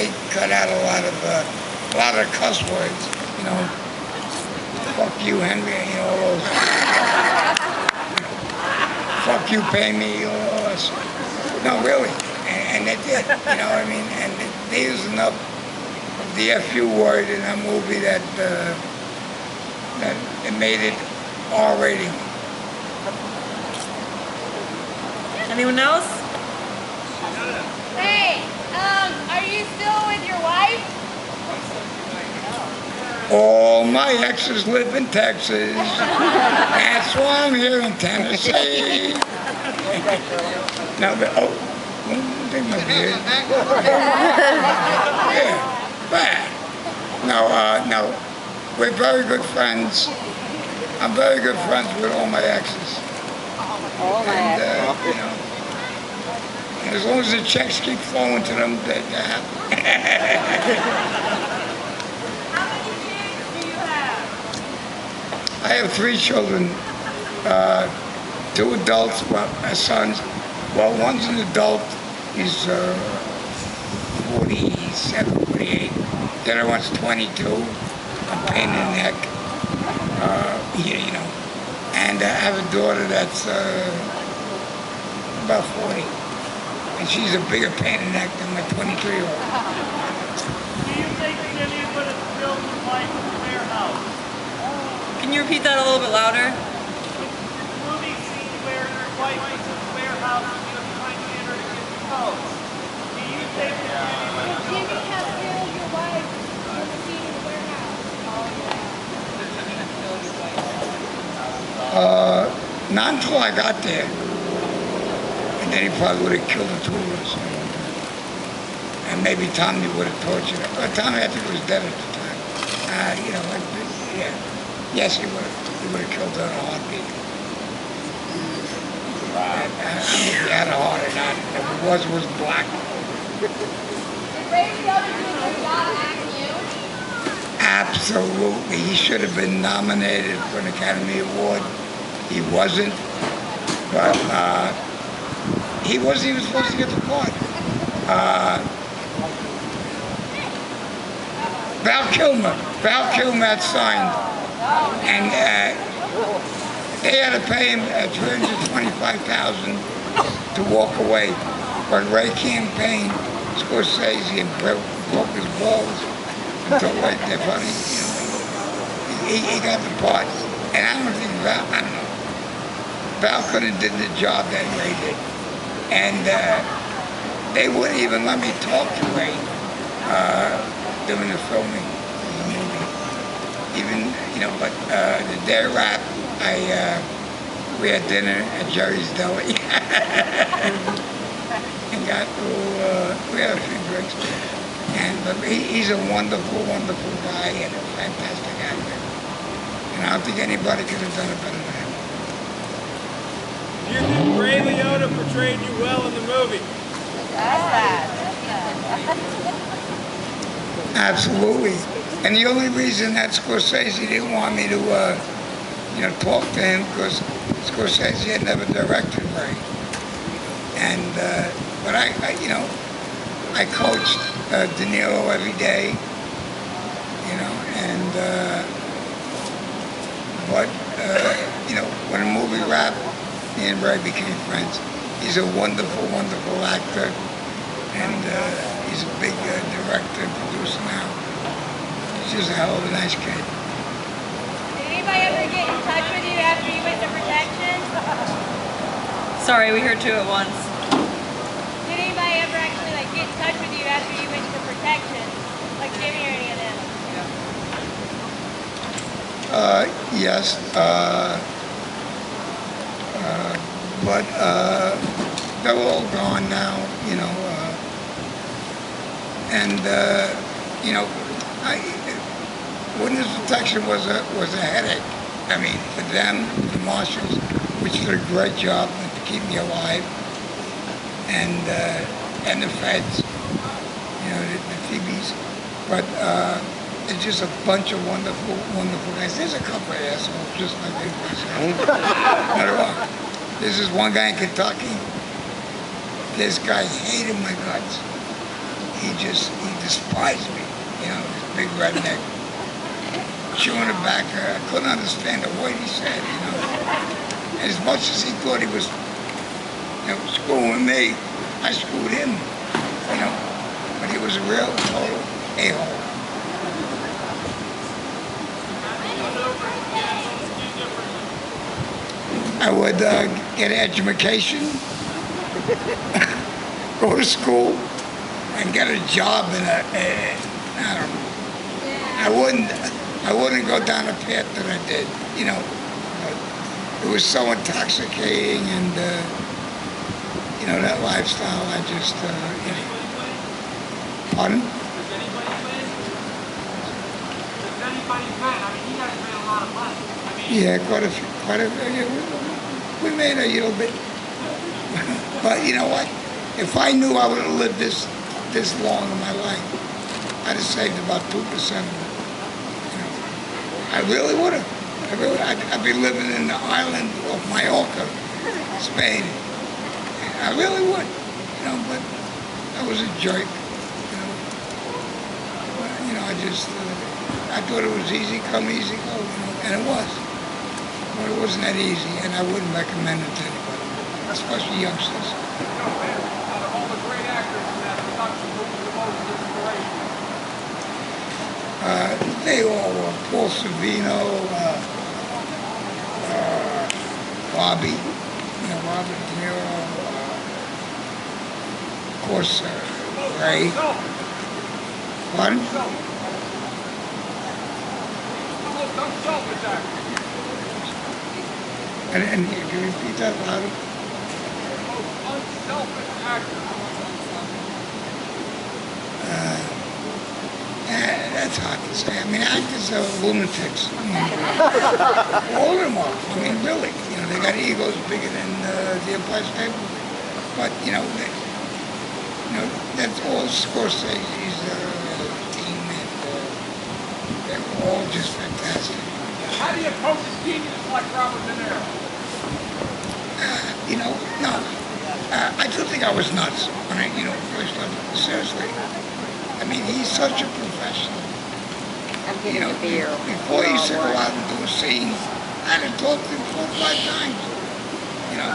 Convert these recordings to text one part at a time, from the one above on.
they cut out a lot of cuss words, you know. Fuck you, Henry, you know, all those. Fuck you, pay me, all those. No, really. And they did, you know what I mean? And they used enough of the FU word in that movie that it made it R rating. Anyone else? Hey, are you still with your wife? All my exes live in Texas. That's why I'm here in Tennessee. Now, they must be here. Yeah, bad. No, we're very good friends. I'm very good friends with all my exes. And, you know, and as long as the checks keep flowing to them, they're happy. How many kids do you have? I have 3 children, 2 adults, well, my sons. Well, one's an adult, he's 47, 48. The other one's 22, a pain in the neck, yeah, you know. And I have a daughter that's about 40, and she's a bigger pain in the neck than my 23-year-old. Do you think that any would have filmed your wife in the warehouse? Can you repeat that a little bit louder? The movie scene where your wife was in the warehouse and you were trying to get her to get the codes. Do you think that any would have filmed Jimmy it? has killed your wife in the scene in the warehouse. Not until I got there. And then he probably would have killed the 2 of us. And maybe Tommy would have tortured her. But Tommy, I think, was dead at the time. You know, yeah. Yes, he would have killed her in a heartbeat. I don't know if he had a heart or not. If it was black. Did Ray Liotta do a good job acting you? Absolutely. He should have been nominated for an Academy Award. He wasn't. But he wasn't even supposed to get the part. Val Kilmer had signed. And they had to pay him $325,000 to walk away. But Ray campaigned Scorsese and broke his balls until like they're funny. You know, he got the part. And I don't think Val could have did the job that Ray did. And they wouldn't even let me talk to Ray during the filming of the movie. Even, you know, but the day of rap, we had dinner at Jerry's Deli. And we had a few drinks. But he's a wonderful, wonderful guy and a fantastic actor. And I don't think anybody could have done it better than him. Do you think Ray Liotta portrayed you well in the movie? Absolutely. And the only reason that Scorsese didn't want me to, you know, talk to him because Scorsese had never directed Ray. And, but I you know, I coached De Niro every day, you know, and, but, you know, when the movie wrapped, me and Ray became friends. He's a wonderful, wonderful actor, and he's a big director and producer now. He's just a hell of a nice kid. Did anybody ever get in touch with you after you went to protection? Sorry, we heard 2 at once. Did anybody ever actually like get in touch with you after you went to protection? Like Jimmy or any of them? Yes. But they're all gone now, you know. And you know, witness protection was a headache. I mean, for them, the marshals, which did a great job to keep me alive, and the feds, you know, the TVs. But it's just a bunch of wonderful, wonderful guys. There's a couple of assholes, just like everybody else. This is one guy in Kentucky. This guy hated my guts. he despised me, you know, this big redneck, chewing tobacco. I couldn't understand a word he said, you know. And as much as he thought he was, you know, screwing with me, I screwed him, you know. But he was a real total a-hole. I would get an education, go to school, and get a job in I don't know. I wouldn't go down the path that I did, you know. It was so intoxicating, and you know, that lifestyle. I just, you know. Pardon? Does anybody bet? I mean, you guys made a lot of money. I mean, Yeah, quite a few. Yeah, we made a little bit. But you know what? If I knew I would have lived this long in my life, I'd have saved about 2% of it. You know, I really would have. I'd be living in the island of Mallorca, Spain. I really would. You know, but I was a jerk. You know, but, you know, I thought it was easy come, easy go. You know, and it was. But it wasn't that easy, and I wouldn't recommend it to anybody, especially youngsters. out of all the great actors in that production, who was the most inspirational? They all were. Paul Savino, Bobby, you know, Robert De Niro, of course, Ray. Pardon? Unselfish actor. And can you repeat that louder? Most unselfish actor. That's hard to say. I mean, actors are lunatics. I mean, all of them are. I mean, really. You know, they got egos bigger than the Empire State Building. But, you know, that's all Scorsese's team, and they were all just fantastic. How do you coach a genius like Robert De Niro? You know, no. I do think I was nuts when I, you know, first started. Seriously. I mean, he's such a professional. You know, before he used to go out and do a scene, I had to talk to him 4 or 5 times. You know,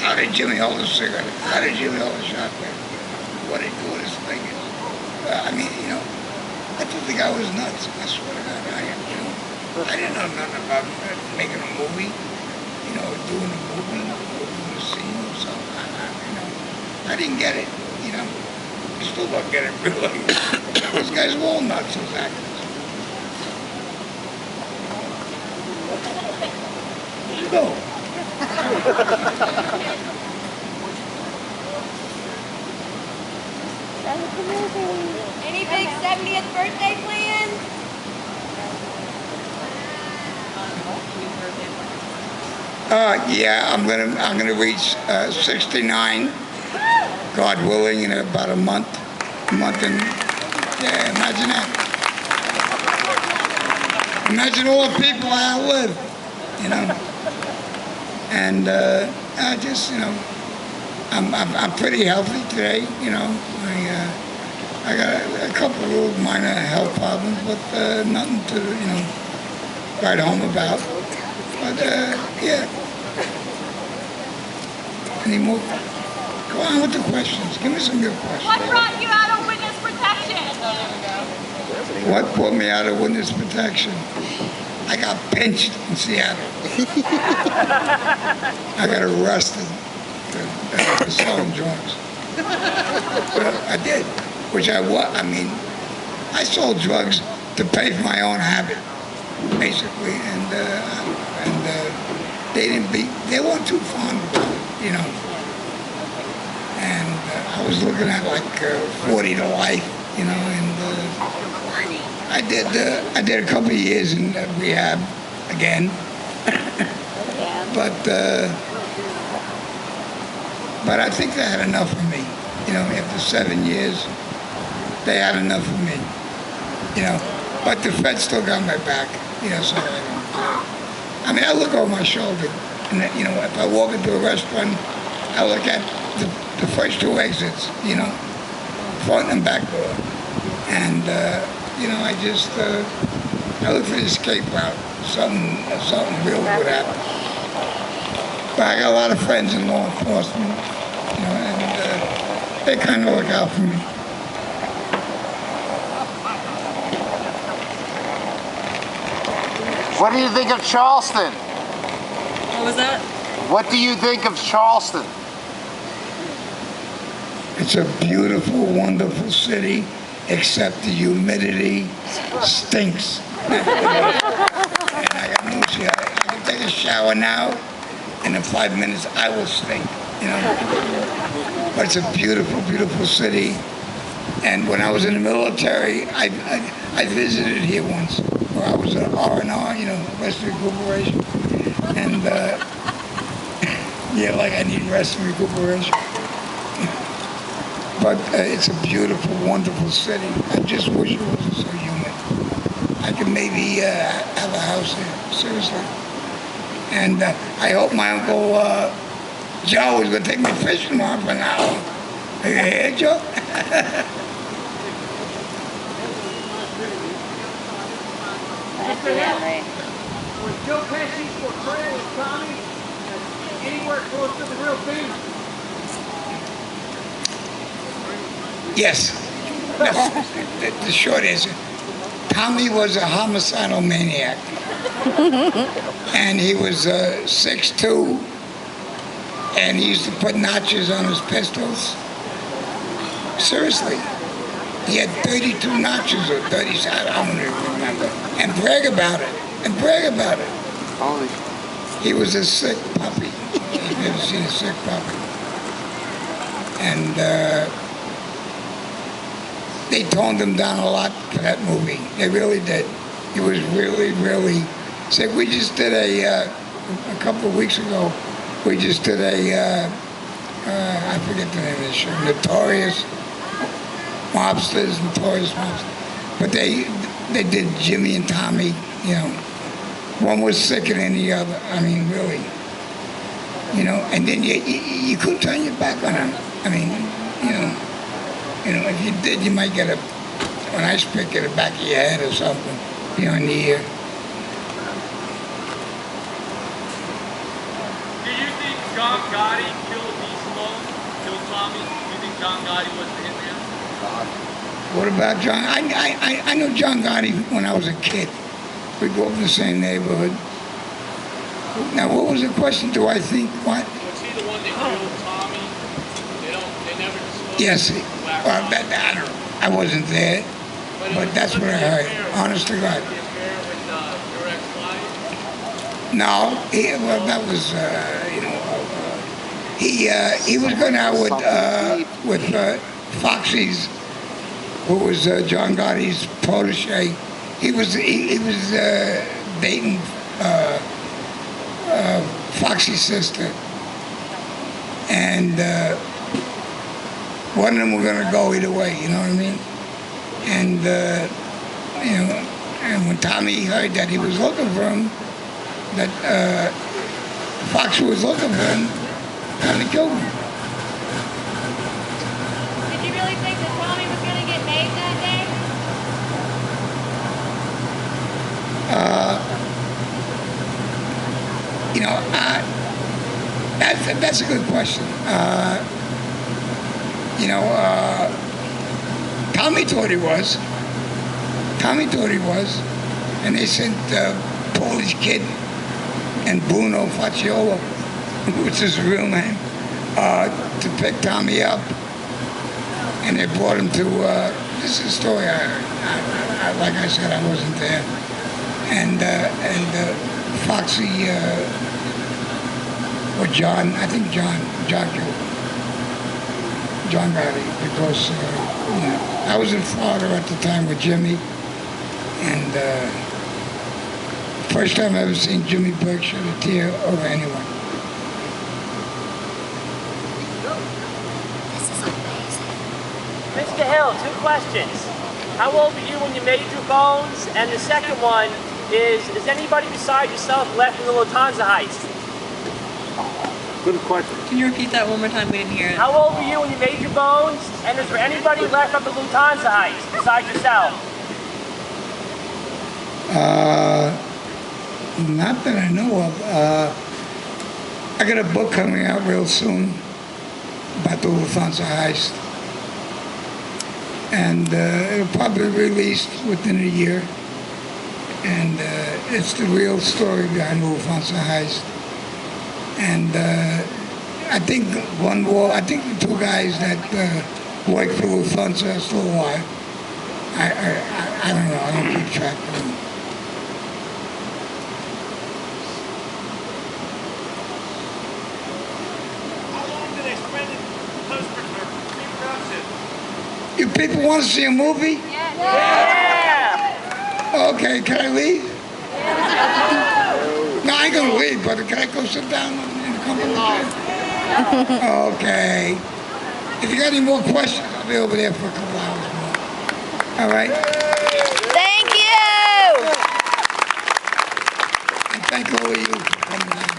how did Jimmy hold a cigarette? How did Jimmy hold a shotgun? What did he do with his fingers? I mean, you know, I do think I was nuts. I swear to God, you know, I didn't know nothing about making a movie, you know, doing a movie, or doing a scene or something. You know, I didn't get it, you know. I still don't get it, really. Those guys were all nuts, those actors. Go. Any big 70th birthday plans? Yeah, I'm gonna reach 69, God willing, in about a month and yeah, imagine that. Imagine all the people I outlive, you know. And I just, you know, I'm pretty healthy today, you know. I got a couple of little minor health problems, but nothing to, you know, write home about. But yeah. Any more? Go on with the questions. Give me some good questions. What brought you out of witness protection? What brought me out of witness protection? I got pinched in Seattle. I got arrested for selling drugs. I did, which I mean, I sold drugs to pay for my own habit, basically, and they weren't too fond of it, you know. And I was looking at like 40 to life, you know, and I did a couple of years in rehab again, but I think they had enough of me, you know. After 7 years, they had enough of me, you know. But the feds still got my back, you know. So I mean, I look over my shoulder, and you know, if I walk into a restaurant, I look at the first 2 exits, you know. front and back door. And, you know, I just, I look for the escape route. Something real would happen. But I got a lot of friends in law enforcement, you know, and they kind of look out for me. What do you think of Charleston? What was that? What do you think of Charleston? It's a beautiful, wonderful city, except the humidity stinks. And I got news here. I can take a shower now, and in 5 minutes I will stink, you know. But it's a beautiful, beautiful city. And when I was in the military, I visited here once, where I was at R&R, you know, rest recuperation. And yeah, like I need rest and recuperation. But it's a beautiful, wonderful city. I just wish it wasn't so humid. I could maybe have a house here, seriously. And I hope my Uncle Joe is going to take me fishing tomorrow for an hour. Hey, Joe? Was Joe Pesci's portrayal of Tommy anywhere close to the real thing? Yes. The short answer. Tommy was a homicidal maniac. And he was 6'2", and he used to put notches on his pistols. Seriously. He had 32 notches or 30, I don't even remember. And brag about it. And brag about it. Holy. He was a sick puppy. You've never seen a sick puppy. And they toned him down a lot for that movie. They really did. He was really, really sick. We just did a couple of weeks ago, we just did I forget the name of the show, Notorious Mobsters. But they did Jimmy and Tommy, you know. One was sicker than the other. I mean, really. You know, and then you couldn't turn your back on him. I mean, you know, if you did, you might get an ice pick in the back of your head or something, behind the ear. Do you think John Gotti killed killed Tommy? Do you think John Gotti was the hitman? What about John? I know John Gotti when I was a kid. We grew up in the same neighborhood. Now, what was the question? Do I think what? Was he the one that killed Tommy? They never disclosed. Yes. Well, I wasn't there, but that's what I heard. Honest to God. The affair with your ex-wife? No, well, that was, he was going out with Foxy's, who was John Gotti's protege. He was dating Foxy's sister, and one of them were going to go either way. You know what I mean? And you know, and when Tommy heard that he was looking for him, that Foxy was looking for him, Tommy killed him. Did you really think that Tommy was going to get made that day? You know, that's a good question. You know, Tommy thought he was. And they sent Polish Kid and Bruno Faciola, which is his real name, to pick Tommy up. And they brought him to, this is a story I heard. Like I said, I wasn't there. And Foxy, or John, I think John killed him. John Gotti, because you know, I was in Florida at the time with Jimmy, and first time I ever seen Jimmy Burke shed a tear over anyone. Mr. Hill, 2 questions. How old were you when you made your bones? And the second one is anybody besides yourself left in the Lufthansa heist? Good question. Can you repeat that one more time? We didn't hear it. How old were you when you made your bones? And is there anybody left of the Lufthansa heist besides yourself? Not that I know of. I got a book coming out real soon about the Lufthansa heist. And it'll probably be released within a year. And it's the real story behind the Lufthansa heist. And I think the two guys that worked for Lufthansa are still alive. I don't know. I don't keep track of them. How long do they spend in post-production? You people want to see a movie? Yeah! Okay, can I leave? No, I ain't gonna leave, but can I go sit down in the company chair? Okay. If you got any more questions, I'll be over there for a couple hours more. All right? Thank you! And thank all of you for coming out.